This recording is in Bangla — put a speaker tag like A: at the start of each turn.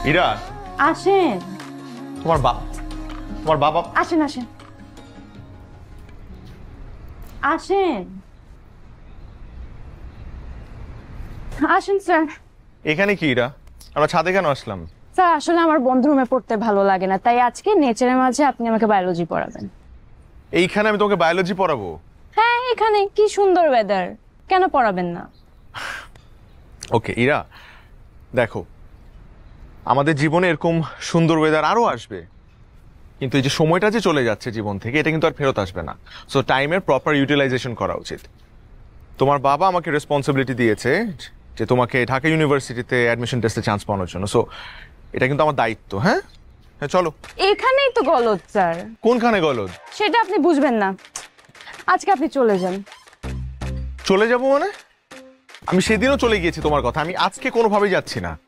A: ইরা,
B: আসেন।
A: তোমার বাবা।
B: আসেন আসেন আসেন আসেন স্যার।
A: এখানে কি ইরা? আমরা ছাদে কেন আসলাম?
B: স্যার আসলে আমার বন্ধু রুমে পড়তে ভালো লাগে না, তাই আজকে নেচারের মাঝে আপনি আমাকে বায়োলজি পড়াবেন।
A: এইখানে আমি তোমাকে বায়োলজি পড়াবো?
B: হ্যাঁ, এখানে কি সুন্দর ওয়েদার, কেন পড়াবেন না?
A: ওকে ইরা, দেখো আমাদের জীবনে এরকম সুন্দর ওয়েদার আরো আসবে, কিন্তু এই যে সময়টা যে চলে যাচ্ছে জীবন থেকে, এটা কিন্তু আর ফেরত আসবে না। সো টাইমের প্রপার ইউটিলাইজেশন করা উচিত। তোমার বাবা আমাকে রেসপন্সিবিলিটি দিয়েছে যে তোমাকে ঢাকা ইউনিভার্সিটিতে অ্যাডমিশন টেস্টে চান্স পাওয়ানোর জন্য। সো এটা কিন্তু আমার দায়িত্ব। হ্যাঁ হ্যাঁ, চলো।
B: এখানেই তো গলদ স্যার।
A: কোনখানে গলদ?
B: সেটা আপনি বুঝবেন না, আজকে আপনি চলে যান।
A: চলে যাব মানে? আমি সেদিনও চলে গিয়েছি, তোমার কথা। আমি আজকে কোনোভাবেই যাচ্ছি না।